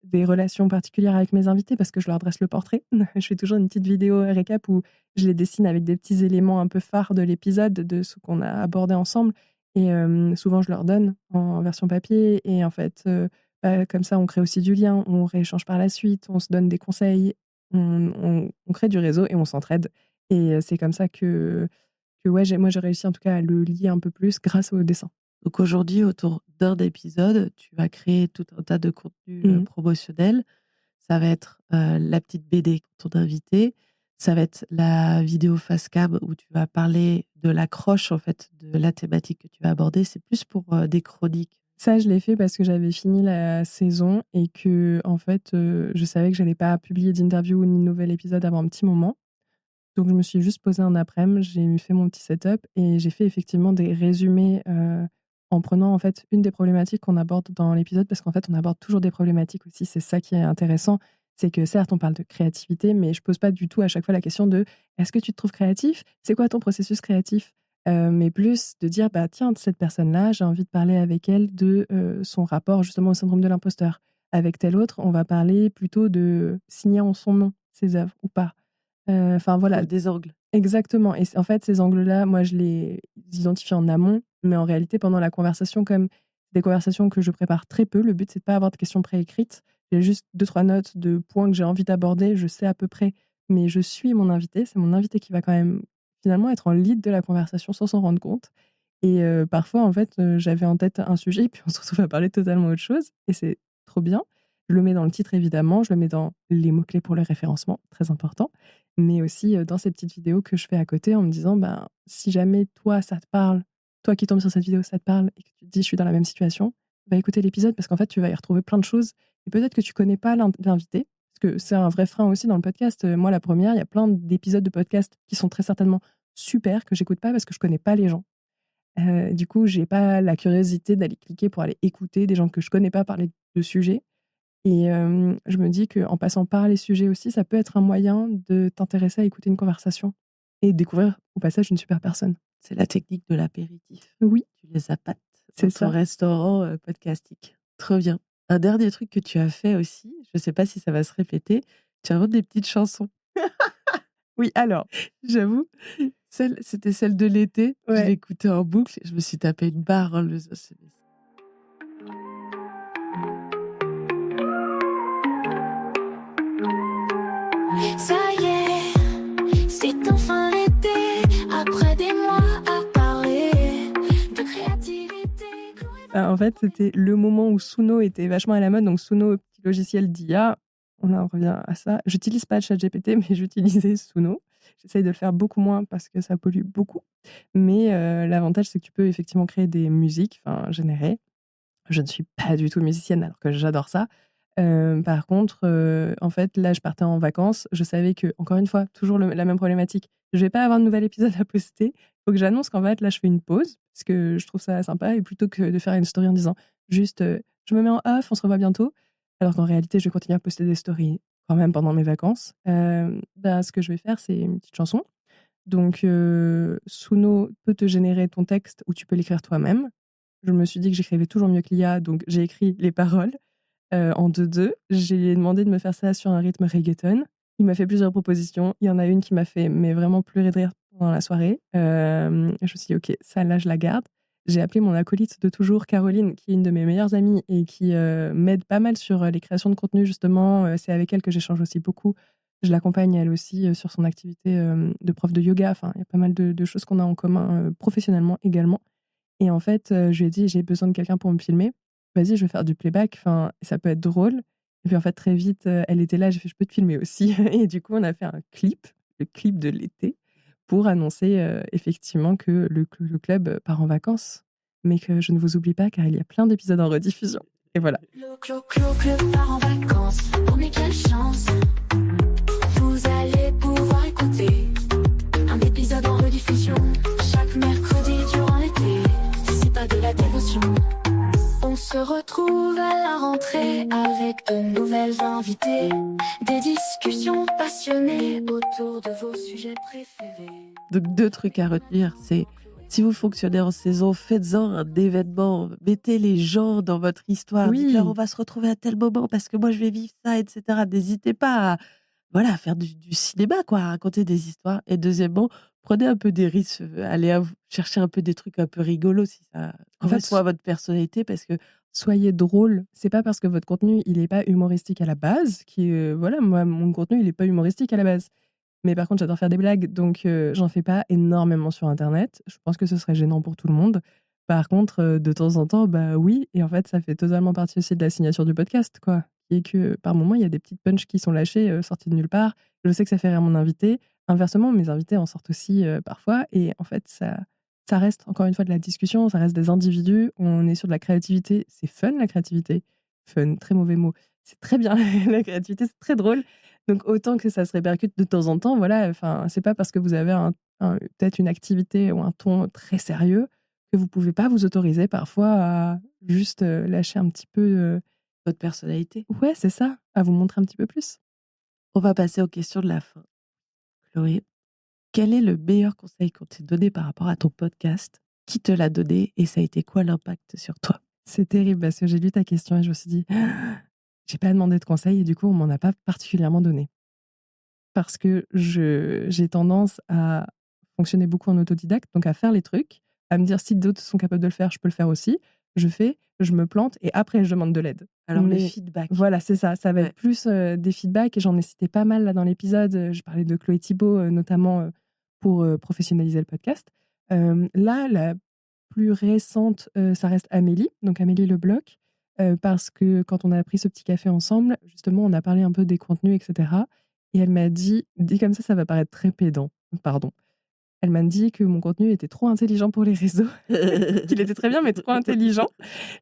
des relations particulières avec mes invités parce que je leur dresse le portrait. Je fais toujours une petite vidéo récap où je les dessine avec des petits éléments un peu phares de l'épisode, de ce qu'on a abordé ensemble et souvent je leur donne en version papier et en fait, bah, comme ça on crée aussi du lien, on rééchange par la suite, on se donne des conseils on crée du réseau et on s'entraide et c'est comme ça que ouais, j'ai réussi en tout cas à le lier un peu plus grâce au dessin. Donc aujourd'hui, autour d'un épisode, tu vas créer tout un tas de contenus, Mmh. promotionnels. Ça va être, la petite BD pour ton invité. Ça va être la vidéo face cam où tu vas parler de l'accroche, en fait, de la thématique que tu vas aborder. C'est plus pour, des chroniques. Ça, je l'ai fait parce que j'avais fini la saison et qu'en fait, je savais que j'allais pas publier d'interview ni de nouvel épisode avant un petit moment. Donc je me suis juste posée un après-midi, j'ai fait mon petit setup et j'ai fait effectivement des résumés, en prenant en fait une des problématiques qu'on aborde dans l'épisode parce qu'en fait on aborde toujours des problématiques aussi, c'est ça qui est intéressant. C'est que certes on parle de créativité, mais je pose pas du tout à chaque fois la question de: «Est-ce que tu te trouves créatif? C'est quoi ton processus créatif?» Mais plus de dire: «Bah tiens, cette personne-là, j'ai envie de parler avec elle de, son rapport justement au syndrome de l'imposteur. Avec telle autre, on va parler plutôt de signer en son nom ses œuvres ou pas». Enfin voilà. Trouve des angles. Exactement et en fait, ces angles-là, moi, je les identifie en amont, mais en réalité, pendant la conversation, comme des conversations que je prépare très peu, le but, c'est de pas avoir de questions préécrites. J'ai juste deux trois notes de points que j'ai envie d'aborder, je sais à peu près, mais je suis mon invité. C'est mon invité qui va quand même, finalement, être en lead de la conversation sans s'en rendre compte et parfois, en fait, j'avais en tête un sujet, puis on se retrouve à parler totalement autre chose et c'est trop bien. Je le mets dans le titre, évidemment, je le mets dans les mots-clés pour le référencement, très important mais aussi, dans ces petites vidéos que je fais à côté en me disant: «Ben, si jamais toi, ça te parle, toi qui tombes sur cette vidéo, ça te parle et que tu te dis: "Je suis dans la même situation"», va écouter l'épisode parce qu'en fait, tu vas y retrouver plein de choses et peut-être que tu connais pas l'invité. Parce que c'est un vrai frein aussi dans le podcast. Moi, la première, il y a plein d'épisodes de podcast qui sont très certainement super, que j'écoute pas parce que je connais pas les gens. Du coup, j'ai pas la curiosité d'aller cliquer pour aller écouter des gens que je connais pas parler de sujets et je me dis qu'en passant par les sujets aussi, ça peut être un moyen de t'intéresser à écouter une conversation et découvrir au passage une super personne. C'est la technique de l'apéritif. Oui, Tu les appâtes c'est dans ton ça. restaurant, podcastique. Trop bien. Un dernier truc que tu as fait aussi, je sais pas si ça va se répéter, tu inventes des petites chansons. Oui, alors, J'avoue, c'était celle de l'été, je ouais. l'écoutais en boucle et je me suis tapé une barre, hein, le En fait, c'était le moment où Suno était vachement à la mode. Donc Suno, petit logiciel d'IA, on en revient à ça. J'utilise pas ChatGPT, mais j'utilisais Suno. J'essaye de le faire beaucoup moins parce que ça pollue beaucoup. Mais l'avantage, c'est que tu peux effectivement créer des musiques, générer. Je ne suis pas du tout musicienne alors que j'adore ça. Par contre, en fait, là, je partais en vacances. Je savais que, encore une fois, toujours la même problématique. Je vais pas avoir de nouvel épisode à poster. Il faut que j'annonce qu'en fait, là, je fais une pause parce que je trouve ça sympa. Et plutôt que de faire une story en disant juste je me mets en off, on se revoit bientôt. Alors qu'en réalité, je vais continuer à poster des stories quand même pendant mes vacances. Ce que je vais faire, c'est une petite chanson. Donc, Suno peut te générer ton texte ou tu peux l'écrire toi-même. Je me suis dit que j'écrivais toujours mieux que l'IA, donc j'ai écrit les paroles en 2-2. J'ai demandé de me faire ça sur un rythme reggaeton. Il m'a fait plusieurs propositions. Il y en a une qui m'a fait mais vraiment pleurer de rire pendant la soirée. Je me suis dit, OK, ça là, je la garde. J'ai appelé mon acolyte de toujours, Caroline, qui est une de mes meilleures amies et qui m'aide pas mal sur les créations de contenu, justement. C'est avec elle que j'échange aussi beaucoup. Je l'accompagne, elle aussi, sur son activité de prof de yoga. Enfin, il y a pas mal de choses qu'on a en commun professionnellement également. Et en fait, je lui ai dit: «J'ai besoin de quelqu'un pour me filmer. Vas-y, je vais faire du playback, ça peut être drôle». Et puis en fait, très vite, elle était là, j'ai fait: «Je peux te filmer aussi» et du coup, on a fait un clip, le clip de l'été, pour annoncer, effectivement que le club part en vacances, mais que je ne vous oublie pas car il y a plein d'épisodes en rediffusion et voilà. Le club part en vacances. Oh mais quelle chance. Vous allez pouvoir écouter un épisode en rediffusion chaque mercredi durant l'été. Si c'est pas de la dévotion. On se retrouve à la rentrée avec de nouvelles invités. Des discussions passionnées autour de vos sujets préférés. Donc 2 trucs à retenir, c'est si vous fonctionnez en saison, faites-en un événement. Mettez les gens dans votre histoire. Oui. Dites-leur, on va se retrouver à tel moment parce que moi, je vais vivre ça, etc. N'hésitez pas à faire du cinéma, quoi, à raconter des histoires. Et deuxièmement, prenez un peu des risques. Allez chercher un peu des trucs un peu rigolos si ça En fait, correspond à votre personnalité parce que soyez drôle. C'est pas parce que votre contenu, il est pas humoristique à la base moi, mon contenu, il est pas humoristique à la base. Mais par contre, j'adore faire des blagues, donc j'en fais pas énormément sur internet. Je pense que ce serait gênant pour tout le monde. Par contre, de temps en temps, bah oui, et en fait, ça fait totalement partie aussi de la signature du podcast, quoi. Et que par moments, il y a des petites punchs qui sont lâchées, sorties de nulle part. Je sais que ça fait rire mon invité. Inversement, mes invités en sortent aussi parfois. Et en fait, ça reste encore une fois de la discussion, ça reste des individus. On est sur de la créativité. C'est fun, la créativité. Fun, très mauvais mot. C'est très bien, la créativité, c'est très drôle. Donc autant que ça se répercute de temps en temps, voilà, c'est pas parce que vous avez peut-être une activité ou un ton très sérieux que vous pouvez pas vous autoriser parfois à juste lâcher un petit peu. votre personnalité. Ouais, c'est ça, à vous montrer un petit peu plus. On va passer aux questions de la fin. Chloé, quel est le meilleur conseil qu'on t'ait donné par rapport à ton podcast? Qui te l'a donné et ça a été quoi l'impact sur toi? C'est terrible parce que j'ai lu ta question et je me suis dit, j'ai pas demandé de conseils et du coup, on m'en a pas particulièrement donné. Parce que j'ai tendance à fonctionner beaucoup en autodidacte, donc à faire les trucs, à me dire si d'autres sont capables de le faire, je peux le faire aussi. Je fais, je me plante et après je demande de l'aide. Alors le Mais feedback. voilà, c'est ça. Ça va Ouais. être plus des feedbacks et j'en ai cité pas mal là dans l'épisode. Je parlais de Chloé Thibault notamment pour professionnaliser le podcast. Là, la plus récente, ça reste Amélie, donc Amélie Le Bloc, parce que quand on a pris ce petit café ensemble, justement, on a parlé un peu des contenus, etc. Et elle m'a dit comme ça va paraître très pédant, pardon. Elle m'a dit que mon contenu était trop intelligent pour les réseaux, qu'il était très bien, mais trop intelligent.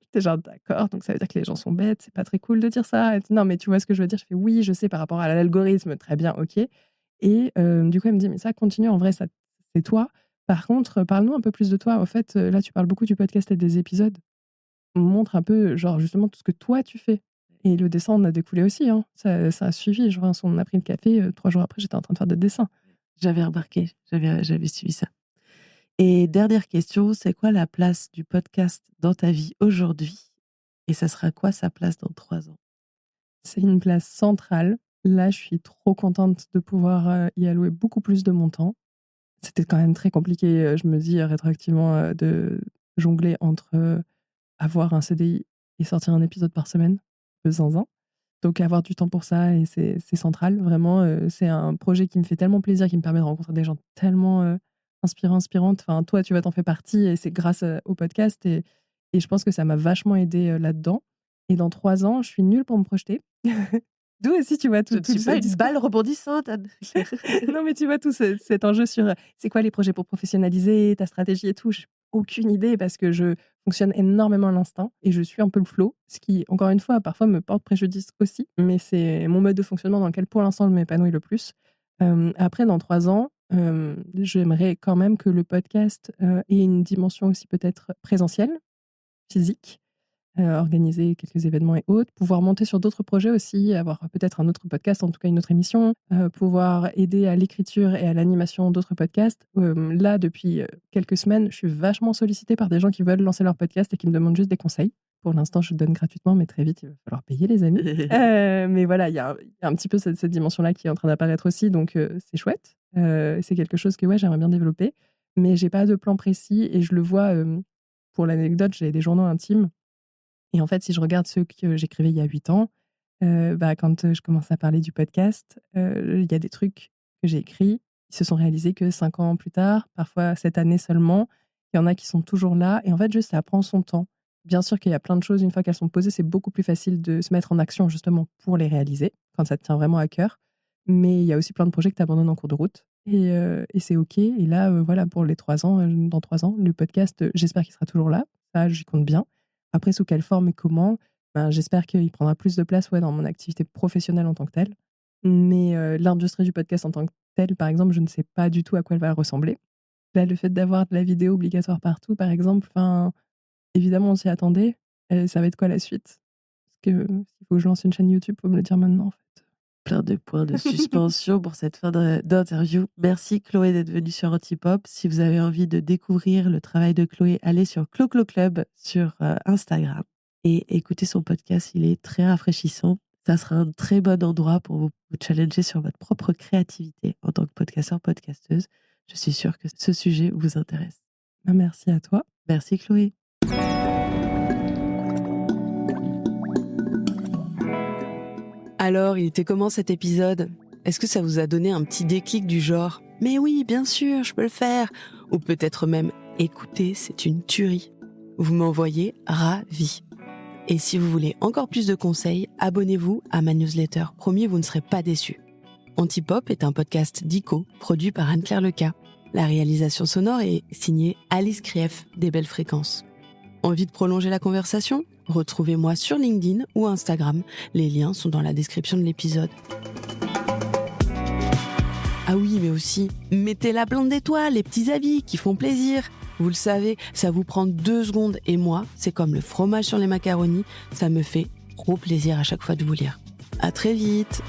J'étais genre d'accord, donc ça veut dire que les gens sont bêtes, c'est pas très cool de dire ça. Elle dit non, mais tu vois ce que je veux dire? Je fais oui, je sais par rapport à l'algorithme, très bien, ok. Et du coup, elle me dit mais ça continue, en vrai, ça c'est toi. Par contre, parle-nous un peu plus de toi. En fait, là, tu parles beaucoup du podcast et des épisodes. Montre un peu, genre justement tout ce que toi tu fais. Et le dessin en a découlé aussi, hein. Ça a suivi. Genre, on a pris le café, 3 jours après, j'étais en train de faire des dessins. J'avais remarqué, j'avais suivi ça. Et dernière question, c'est quoi la place du podcast dans ta vie aujourd'hui? Et ça sera quoi sa place dans 3 ans? C'est une place centrale. Là, je suis trop contente de pouvoir y allouer beaucoup plus de mon temps. C'était quand même très compliqué, je me dis rétroactivement, de jongler entre avoir un CDI et sortir un épisode par semaine, un peu zinzin. Donc avoir du temps pour ça et c'est central. Vraiment, c'est un projet qui me fait tellement plaisir, qui me permet de rencontrer des gens tellement inspirantes. Enfin, toi, tu vois, t'en fais partie et c'est grâce au podcast. Et Et je pense que ça m'a vachement aidée là-dedans. Et dans 3 ans, je suis nulle pour me projeter. D'où aussi, tu vois, Je ne suis pas une balle rebondissante, Anne. Non, mais tu vois, tout cet enjeu sur c'est quoi les projets pour professionnaliser, ta stratégie et tout. J'ai aucune idée parce que je fonctionne énormément à l'instinct et je suis un peu le flow, ce qui, encore une fois, parfois me porte préjudice aussi. Mais c'est mon mode de fonctionnement dans lequel, pour l'instant, je m'épanouis le plus. Après, dans 3 ans, j'aimerais quand même que le podcast ait une dimension aussi peut-être présentielle, physique. Organiser quelques événements et autres, pouvoir monter sur d'autres projets aussi, avoir peut-être un autre podcast, en tout cas une autre émission, pouvoir aider à l'écriture et à l'animation d'autres podcasts. Là, depuis quelques semaines, je suis vachement sollicitée par des gens qui veulent lancer leur podcast et qui me demandent juste des conseils. Pour l'instant, je donne gratuitement, mais très vite, il va falloir payer, les amis. Mais voilà, il y a un petit peu cette dimension-là qui est en train d'apparaître aussi, donc c'est chouette. C'est quelque chose que j'aimerais bien développer, mais j'ai pas de plan précis et je le vois, pour l'anecdote, j'ai des journaux intimes. Et en fait, si je regarde ceux que j'écrivais il y a 8 ans, quand je commence à parler du podcast, il y a des trucs que j'ai écrits qui se sont réalisés que 5 ans plus tard, parfois cette année seulement. Il y en a qui sont toujours là et en fait, juste ça prend son temps. Bien sûr qu'il y a plein de choses, une fois qu'elles sont posées, c'est beaucoup plus facile de se mettre en action justement pour les réaliser, quand ça te tient vraiment à cœur. Mais il y a aussi plein de projets que tu abandonnes en cours de route et c'est OK. Et là, voilà, pour les 3 ans, dans 3 ans, le podcast, j'espère qu'il sera toujours là. Ça, j'y compte bien. Après, sous quelle forme et comment, j'espère qu'il prendra plus de place dans mon activité professionnelle en tant que telle. Mais l'industrie du podcast en tant que telle, par exemple, je ne sais pas du tout à quoi elle va ressembler. Là, le fait d'avoir de la vidéo obligatoire partout, par exemple, évidemment, on s'y attendait. Ça va être quoi la suite? Parce que s'il faut que je lance une chaîne YouTube, il faut me le dire maintenant, en fait. Plein de points de suspension pour cette fin d'interview. Merci Chloé d'être venue sur Antipop. Si vous avez envie de découvrir le travail de Chloé, allez sur Clo Club sur Instagram et écoutez son podcast. Il est très rafraîchissant. Ça sera un très bon endroit pour vous challenger sur votre propre créativité en tant que podcasteur, podcasteuse. Je suis sûre que ce sujet vous intéresse. Merci à toi. Merci Chloé. Alors, il était comment cet épisode ? Est-ce que ça vous a donné un petit déclic du genre « Mais oui, bien sûr, je peux le faire » ou peut-être même « Écoutez, c'est une tuerie ». Vous m'envoyez ravi. Et si vous voulez encore plus de conseils, abonnez-vous à ma newsletter. Promis, vous ne serez pas déçus. Antipop est un podcast d'ICO, produit par Anne-Claire Leca. La réalisation sonore est signée Alice Krief des Belles Fréquences. Envie de prolonger la conversation ? Retrouvez-moi sur LinkedIn ou Instagram. Les liens sont dans la description de l'épisode. Ah oui, mais aussi, mettez la plante d'étoiles, les petits avis qui font plaisir. Vous le savez, ça vous prend 2 secondes et moi, c'est comme le fromage sur les macaronis, ça me fait trop plaisir à chaque fois de vous lire. À très vite.